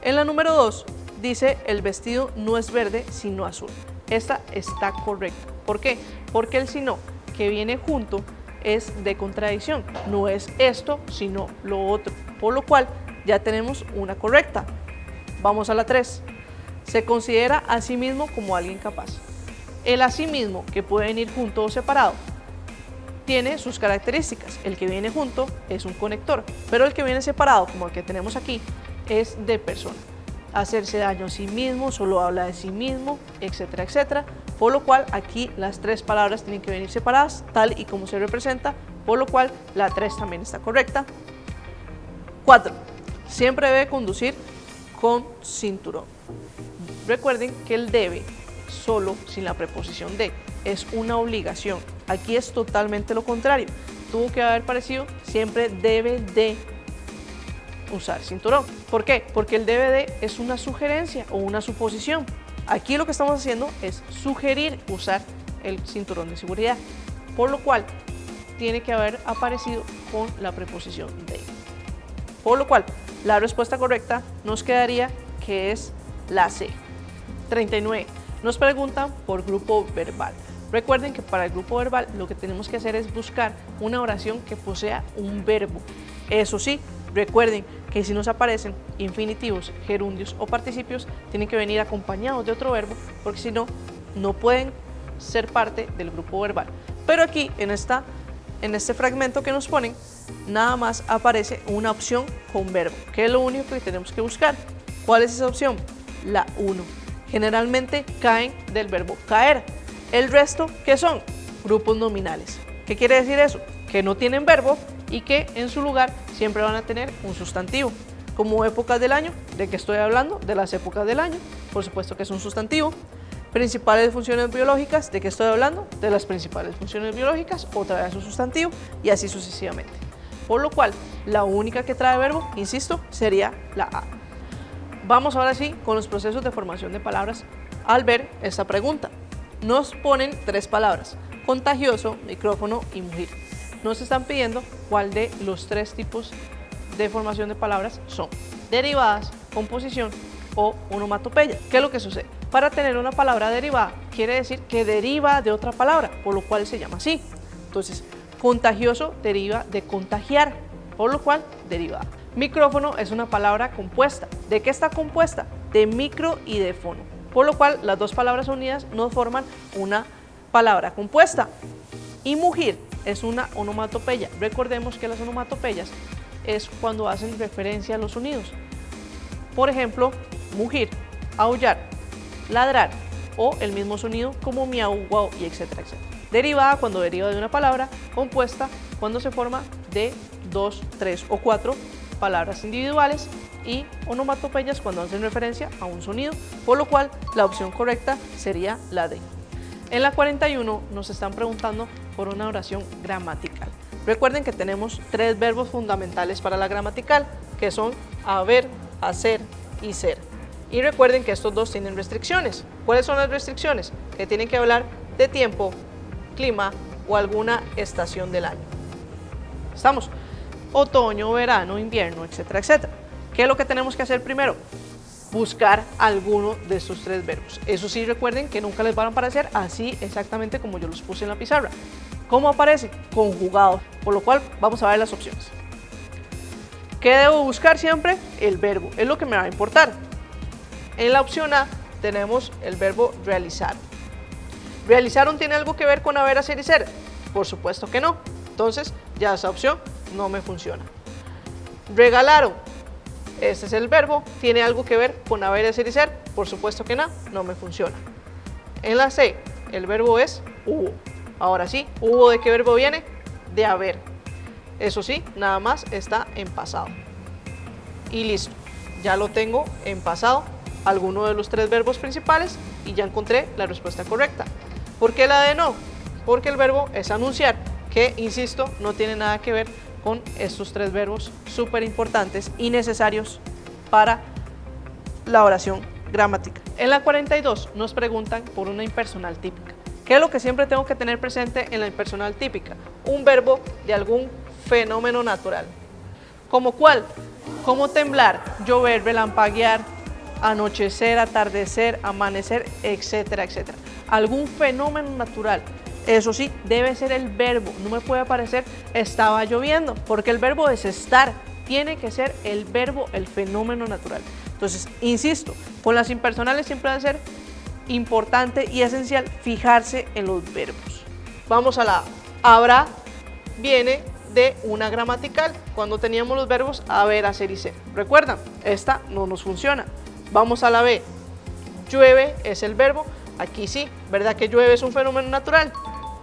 En la número 2 dice, el vestido no es verde sino azul. Esta está correcta. ¿Por qué? Porque el sino que viene junto es de contradicción. No es esto sino lo otro, por lo cual ya tenemos una correcta. Vamos a la 3. Se considera a sí mismo como alguien capaz. El a sí mismo, que puede venir junto o separado, tiene sus características. El que viene junto es un conector, pero el que viene separado, como el que tenemos aquí, es de persona. Hacerse daño a sí mismo, solo habla de sí mismo, etcétera, etcétera. Por lo cual aquí las tres palabras tienen que venir separadas, tal y como se representa, por lo cual la 3 también está correcta. 4. Siempre debe conducir con cinturón. Recuerden que el debe, solo sin la preposición de, es una obligación. Aquí es totalmente lo contrario. Tuvo que haber parecido, siempre debe de usar cinturón. ¿Por qué? Porque el debe de es una sugerencia o una suposición. Aquí lo que estamos haciendo es sugerir usar el cinturón de seguridad, por lo cual tiene que haber aparecido con la preposición de. Por lo cual, la respuesta correcta nos quedaría que es la C. 39. Nos preguntan por grupo verbal. Recuerden que para el grupo verbal lo que tenemos que hacer es buscar una oración que posea un verbo. Eso sí, recuerden que si nos aparecen infinitivos, gerundios o participios, tienen que venir acompañados de otro verbo, porque si no, no pueden ser parte del grupo verbal. Pero aquí, en este fragmento que nos ponen, nada más aparece una opción con verbo, que es lo único que tenemos que buscar. ¿Cuál es esa opción? La 1. Generalmente caen del verbo caer. El resto, ¿qué son? Grupos nominales. ¿Qué quiere decir eso? Que no tienen verbo y que en su lugar siempre van a tener un sustantivo. Como épocas del año, ¿de qué estoy hablando? De las épocas del año, por supuesto que es un sustantivo. Principales funciones biológicas, ¿de qué estoy hablando? De las principales funciones biológicas, otra vez un sustantivo y así sucesivamente. Por lo cual, la única que trae verbo, insisto, sería la A. Vamos ahora sí con los procesos de formación de palabras al ver esta pregunta. Nos ponen 3 palabras: contagioso, micrófono y mugir. Nos están pidiendo cuál de los 3 tipos de formación de palabras son: derivadas, composición o onomatopeya. ¿Qué es lo que sucede? Para tener una palabra derivada, quiere decir que deriva de otra palabra, por lo cual se llama así. Entonces, contagioso deriva de contagiar, por lo cual derivada. Micrófono es una palabra compuesta. ¿De qué está compuesta? De micro y de fono, por lo cual las 2 palabras unidas nos forman una palabra compuesta. Y mugir es una onomatopeya. Recordemos que las onomatopeyas es cuando hacen referencia a los sonidos. Por ejemplo, mugir, aullar, ladrar o el mismo sonido como miau, guau y etcétera, etcétera. Derivada cuando deriva de una palabra, compuesta cuando se forma de 2, 3 o 4 palabras individuales y onomatopeyas cuando hacen referencia a un sonido, por lo cual la opción correcta sería la D. En la 41 nos están preguntando por una oración gramatical. Recuerden que tenemos 3 verbos fundamentales para la gramatical, que son haber, hacer y ser. Y recuerden que estos 2 tienen restricciones. ¿Cuáles son las restricciones? Que tienen que hablar de tiempo, clima o alguna estación del año. ¿Estamos? Otoño, verano, invierno, etcétera, etcétera. ¿Qué es lo que tenemos que hacer primero? Buscar alguno de estos 3 verbos. Eso sí, recuerden que nunca les van a aparecer así exactamente como yo los puse en la pizarra. ¿Cómo aparece? Conjugado, por lo cual vamos a ver las opciones. ¿Qué debo buscar siempre? El verbo, es lo que me va a importar. En la opción A tenemos el verbo realizar. ¿Realizaron tiene algo que ver con haber, hacer y ser? Por supuesto que no. Entonces, ya esa opción no me funciona. Regalaron. Este es el verbo. ¿Tiene algo que ver con haber, hacer y ser? Por supuesto que no, no me funciona. En la C, el verbo es hubo. Ahora sí, ¿hubo de qué verbo viene? De haber. Eso sí, nada más está en pasado. Y listo, ya lo tengo en pasado, alguno de los 3 verbos principales y ya encontré la respuesta correcta. ¿Por qué la de no? Porque el verbo es anunciar, que, insisto, no tiene nada que ver con estos 3 verbos súper importantes y necesarios para la oración gramática. En la 42 nos preguntan por una impersonal típica. ¿Qué es lo que siempre tengo que tener presente en la impersonal típica? Un verbo de algún fenómeno natural. ¿Como cuál? Como temblar, llover, relampaguear, anochecer, atardecer, amanecer, etcétera, etcétera. Algún fenómeno natural. Eso sí, debe ser el verbo. No me puede aparecer estaba lloviendo, porque el verbo es estar. Tiene que ser el verbo, el fenómeno natural. Entonces, insisto, con las impersonales siempre va a ser importante y esencial fijarse en los verbos. Vamos a la A. Habrá viene de una gramatical, cuando teníamos los verbos haber, hacer y ser. ¿Recuerdan? Esta no nos funciona. Vamos a la B. Llueve es el verbo. Aquí sí, ¿verdad que llueve es un fenómeno natural?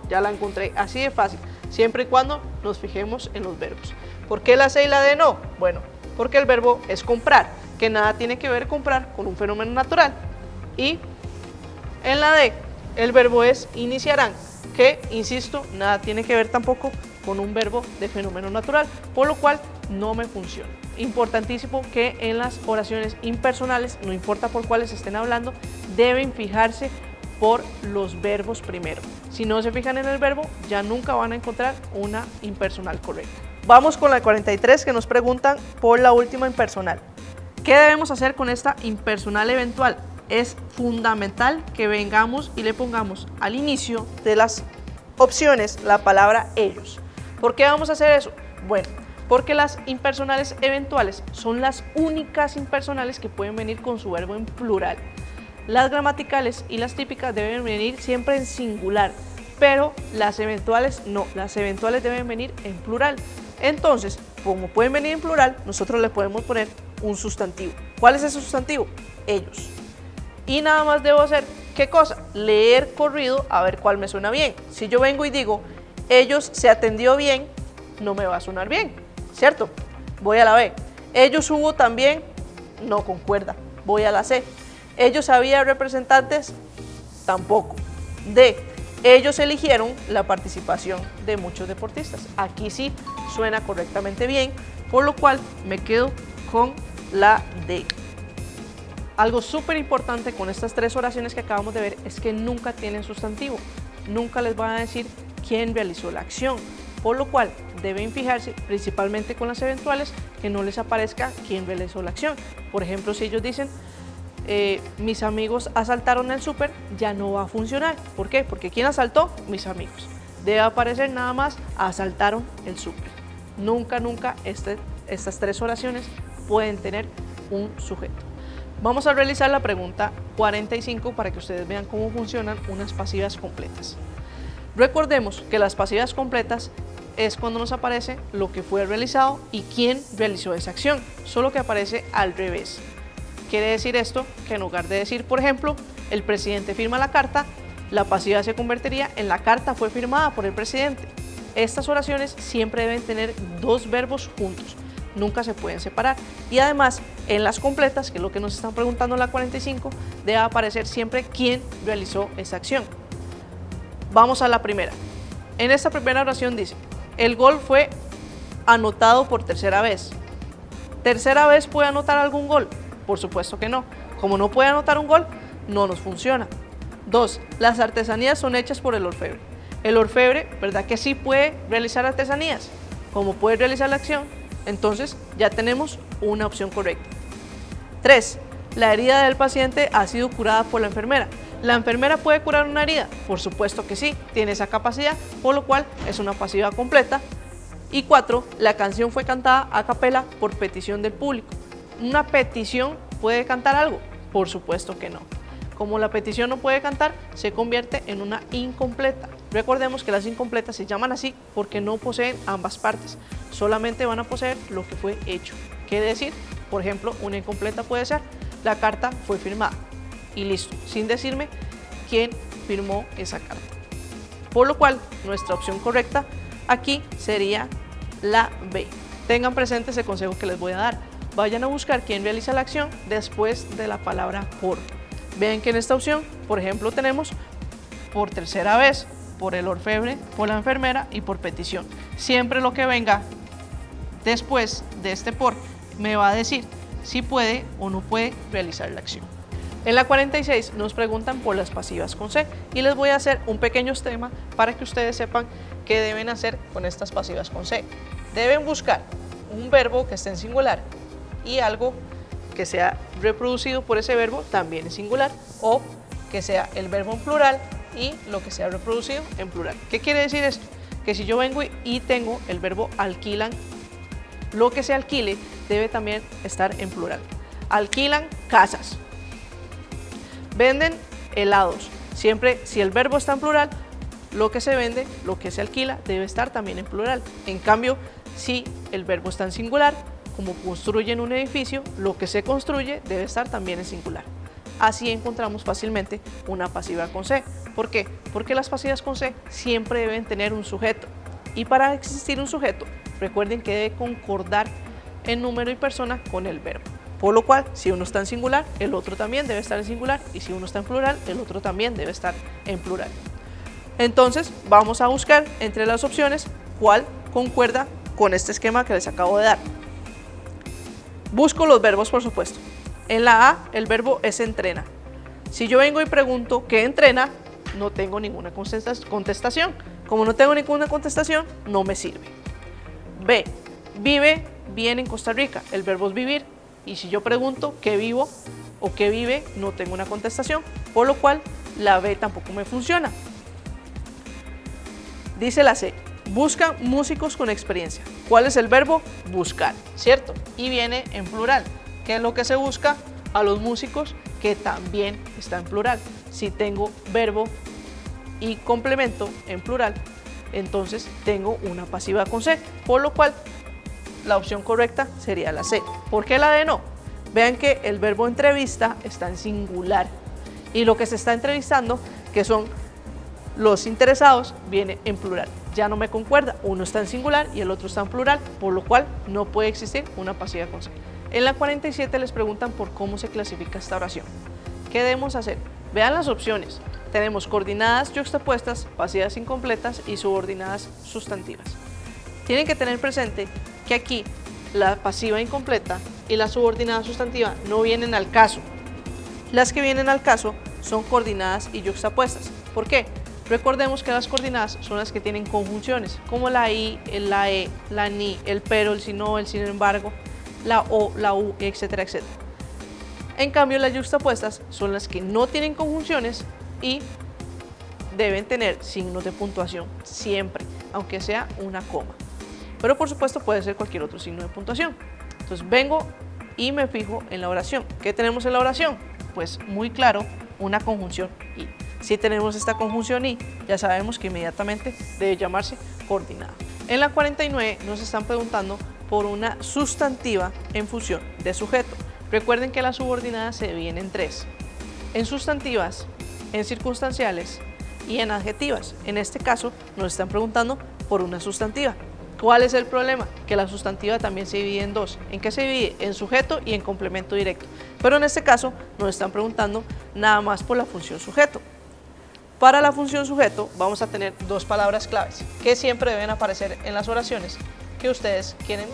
Ya la encontré, así de fácil, siempre y cuando nos fijemos en los verbos. ¿Por qué la C y la D no? Bueno, porque el verbo es comprar, que nada tiene que ver comprar con un fenómeno natural. Y en la D, el verbo es iniciarán, que, insisto, nada tiene que ver tampoco con un verbo de fenómeno natural, por lo cual no me funciona. Importantísimo que en las oraciones impersonales, no importa por cuáles estén hablando, deben fijarse por los verbos primero. Si no se fijan en el verbo, ya nunca van a encontrar una impersonal correcta. Vamos con la 43, que nos preguntan por la última impersonal. ¿Qué debemos hacer con esta impersonal eventual? Es fundamental que vengamos y le pongamos al inicio de las opciones la palabra ellos. ¿Por qué vamos a hacer eso? Bueno, porque las impersonales eventuales son las únicas impersonales que pueden venir con su verbo en plural. Las gramaticales y las típicas deben venir siempre en singular, pero las eventuales no, las eventuales deben venir en plural. Entonces, como pueden venir en plural, nosotros le podemos poner un sustantivo. ¿Cuál es ese sustantivo? Ellos. Y nada más debo hacer, ¿qué cosa? Leer corrido a ver cuál me suena bien. Si yo vengo y digo, ellos se atendió bien, no me va a sonar bien, ¿cierto? Voy a la B. Ellos hubo también, no concuerda. Voy a la C. Ellos había representantes, tampoco. D. Ellos eligieron la participación de muchos deportistas. Aquí sí suena correctamente bien, por lo cual me quedo con la D. Algo súper importante con estas tres oraciones que acabamos de ver es que nunca tienen sustantivo. Nunca les van a decir quién realizó la acción, por lo cual deben fijarse principalmente con las eventuales que no les aparezca quién realizó la acción. Por ejemplo, si ellos dicen mis amigos asaltaron el súper, ya no va a funcionar. ¿Por qué? Porque ¿quién asaltó? Mis amigos. Debe aparecer nada más asaltaron el súper. Nunca, nunca estas tres oraciones pueden tener un sujeto. Vamos a realizar la pregunta 45 para que ustedes vean cómo funcionan unas pasivas completas. Recordemos que las pasivas completas es cuando nos aparece lo que fue realizado y quién realizó esa acción, solo que aparece al revés. Quiere decir esto que en lugar de decir, por ejemplo, el presidente firma la carta, la pasiva se convertiría en la carta fue firmada por el presidente. Estas oraciones siempre deben tener dos verbos juntos, nunca se pueden separar. Y además, en las completas, que es lo que nos están preguntando en la 45, debe aparecer siempre quién realizó esa acción. Vamos a la primera. En esta primera oración dice, el gol fue anotado por tercera vez. ¿Tercera vez puede anotar algún gol? Por supuesto que no. Como no puede anotar un gol, no nos funciona. 2. Las artesanías son hechas por el orfebre. El orfebre, ¿verdad que sí puede realizar artesanías? Como puede realizar la acción, entonces ya tenemos una opción correcta. 3. La herida del paciente ha sido curada por la enfermera. ¿La enfermera puede curar una herida? Por supuesto que sí, tiene esa capacidad, por lo cual es una pasiva completa. Y 4. La canción fue cantada a capela por petición del público. ¿Una petición puede cantar algo? Por supuesto que no. Como la petición no puede cantar, se convierte en una incompleta. Recordemos que las incompletas se llaman así porque no poseen ambas partes, solamente van a poseer lo que fue hecho. Quiere decir, por ejemplo, una incompleta puede ser, la carta fue firmada y listo, sin decirme quién firmó esa carta. Por lo cual, nuestra opción correcta aquí sería la B. Tengan presente ese consejo que les voy a dar. Vayan a buscar quién realiza la acción después de la palabra por. Vean que en esta opción, por ejemplo, tenemos por tercera vez, por el orfebre, por la enfermera y por petición. Siempre lo que venga después de este por me va a decir si puede o no puede realizar la acción. En la 46 nos preguntan por las pasivas con C y les voy a hacer un pequeño esquema para que ustedes sepan qué deben hacer con estas pasivas con C. Deben buscar un verbo que esté en singular y algo que sea reproducido por ese verbo también en singular, o que sea el verbo en plural y lo que sea reproducido en plural. ¿Qué quiere decir esto? Que si yo vengo y tengo el verbo alquilan, lo que se alquile debe también estar en plural. Alquilan casas. Venden helados. Siempre si el verbo está en plural, lo que se vende, lo que se alquila debe estar también en plural. En cambio, si el verbo está en singular, como construyen un edificio, lo que se construye debe estar también en singular. Así encontramos fácilmente una pasiva con C. ¿Por qué? Porque las pasivas con C siempre deben tener un sujeto. Y para existir un sujeto, recuerden que debe concordar en número y persona con el verbo. Por lo cual, si uno está en singular, el otro también debe estar en singular. Y si uno está en plural, el otro también debe estar en plural. Entonces, vamos a buscar entre las opciones cuál concuerda con este esquema que les acabo de dar. Busco los verbos, por supuesto. En la A, el verbo es entrena. Si yo vengo y pregunto ¿qué entrena? No tengo ninguna contestación. Como no tengo ninguna contestación, no me sirve. B, vive bien en Costa Rica. El verbo es vivir. Y si yo pregunto ¿qué vivo? O ¿qué vive? No tengo una contestación. Por lo cual, la B tampoco me funciona. Dice la C. Busca músicos con experiencia. ¿Cuál es el verbo? Buscar, ¿cierto? Y viene en plural. ¿Qué es lo que se busca? A los músicos que también está en plural. Si tengo verbo y complemento en plural, entonces tengo una pasiva con C, por lo cual la opción correcta sería la C. ¿Por qué la D no? Vean que el verbo entrevista está en singular y lo que se está entrevistando, que son los interesados, viene en plural. Ya no me concuerda, uno está en singular y el otro está en plural, por lo cual no puede existir una pasiva con C. En la 47 les preguntan por cómo se clasifica esta oración. ¿Qué debemos hacer? Vean las opciones. Tenemos coordinadas yuxtapuestas, pasivas incompletas y subordinadas sustantivas. Tienen que tener presente que aquí la pasiva incompleta y la subordinada sustantiva no vienen al caso. Las que vienen al caso son coordinadas y yuxtapuestas. ¿Por qué? Recordemos que las coordinadas son las que tienen conjunciones, como la i, la e, la ni, el pero, el si no, el sin embargo, la o, la u, etcétera, etcétera. En cambio, las yuxtapuestas son las que no tienen conjunciones y deben tener signos de puntuación siempre, aunque sea una coma. Pero por supuesto puede ser cualquier otro signo de puntuación. Entonces vengo y me fijo en la oración. ¿Qué tenemos en la oración? Pues muy claro, una conjunción y. Si tenemos esta conjunción y, ya sabemos que inmediatamente debe llamarse coordinada. En la 49 nos están preguntando por una sustantiva en función de sujeto. Recuerden que las subordinadas se dividen en tres: en sustantivas, en circunstanciales y en adjetivas. En este caso nos están preguntando por una sustantiva. ¿Cuál es el problema? Que la sustantiva también se divide en dos. ¿En qué se divide? En sujeto y en complemento directo. Pero en este caso nos están preguntando nada más por la función sujeto. Para la función sujeto vamos a tener dos palabras claves que siempre deben aparecer en las oraciones que ustedes quieren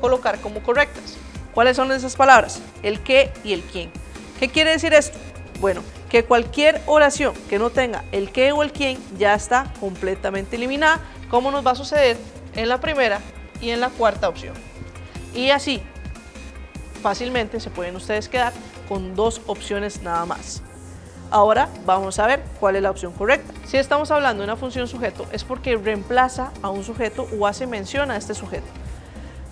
colocar como correctas. ¿Cuáles son esas palabras? El qué y el quién. ¿Qué quiere decir esto? Bueno, que cualquier oración que no tenga el qué o el quién ya está completamente eliminada, como nos va a suceder en la primera y en la cuarta opción. Y así, fácilmente se pueden ustedes quedar con dos opciones nada más. Ahora vamos a ver cuál es la opción correcta. Si estamos hablando de una función sujeto es porque reemplaza a un sujeto o hace mención a este sujeto.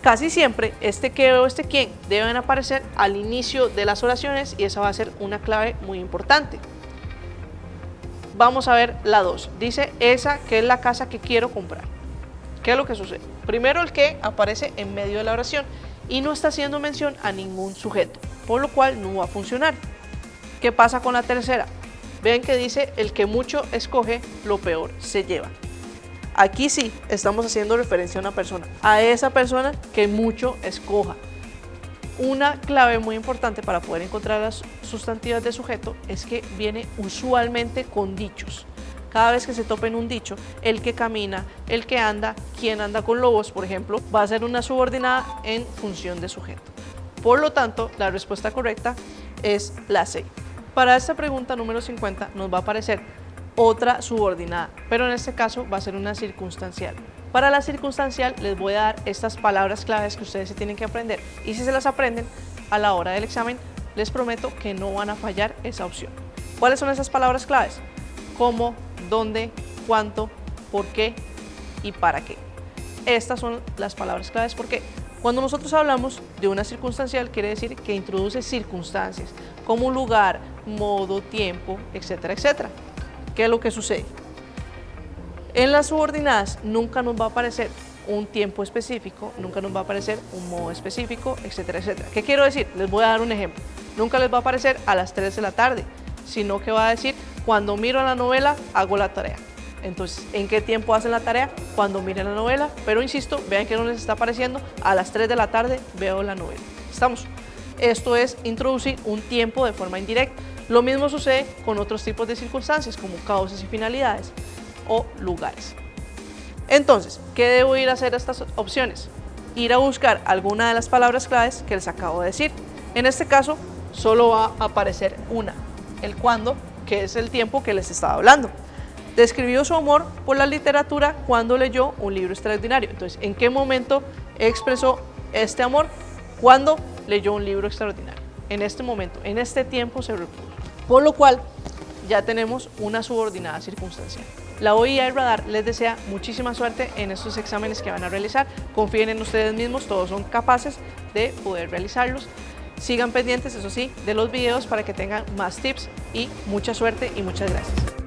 Casi siempre este qué o este quién deben aparecer al inicio de las oraciones y esa va a ser una clave muy importante. Vamos a ver la 2. Dice esa que es la casa que quiero comprar. ¿Qué es lo que sucede? Primero el que aparece en medio de la oración y no está haciendo mención a ningún sujeto, por lo cual no va a funcionar. ¿Qué pasa con la tercera? Ven que dice el que mucho escoge, lo peor se lleva. Aquí sí estamos haciendo referencia a una persona, a esa persona que mucho escoja. Una clave muy importante para poder encontrar las sustantivas de sujeto es que viene usualmente con dichos. Cada vez que se topen un dicho, el que camina, el que anda, quien anda con lobos, por ejemplo, va a ser una subordinada en función de sujeto. Por lo tanto, la respuesta correcta es la C. Para esta pregunta número 50 nos va a aparecer otra subordinada, pero en este caso va a ser una circunstancial. Para la circunstancial les voy a dar estas palabras claves que ustedes se tienen que aprender y si se las aprenden a la hora del examen, les prometo que no van a fallar esa opción. ¿Cuáles son esas palabras claves? Cómo, dónde, cuánto, por qué y para qué. Estas son las palabras claves porque cuando nosotros hablamos de una circunstancial quiere decir que introduce circunstancias como lugar, modo, tiempo, etcétera, etcétera. ¿Qué es lo que sucede? En las subordinadas nunca nos va a aparecer un tiempo específico, nunca nos va a aparecer un modo específico, etcétera, etcétera. ¿Qué quiero decir? Les voy a dar un ejemplo. Nunca les va a aparecer a las 3 de la tarde, sino que va a decir cuando miro la novela hago la tarea. Entonces, ¿en qué tiempo hacen la tarea? Cuando miren la novela, pero insisto, vean que no les está apareciendo a las 3 de la tarde veo la novela. ¿Estamos? Esto es introducir un tiempo de forma indirecta. Lo mismo sucede con otros tipos de circunstancias como causas y finalidades o lugares. Entonces, ¿qué debo ir a hacer a estas opciones? Ir a buscar alguna de las palabras claves que les acabo de decir. En este caso, solo va a aparecer una, el cuándo, que es el tiempo que les estaba hablando. Describió su amor por la literatura cuando leyó un libro extraordinario. Entonces, ¿en qué momento expresó este amor? Cuando leyó un libro extraordinario. En este momento, en este tiempo se repuso. Por lo cual, ya tenemos una subordinada circunstancial. La OIA y Radar les desea muchísima suerte en estos exámenes que van a realizar. Confíen en ustedes mismos, todos son capaces de poder realizarlos. Sigan pendientes, eso sí, de los videos para que tengan más tips y mucha suerte y muchas gracias.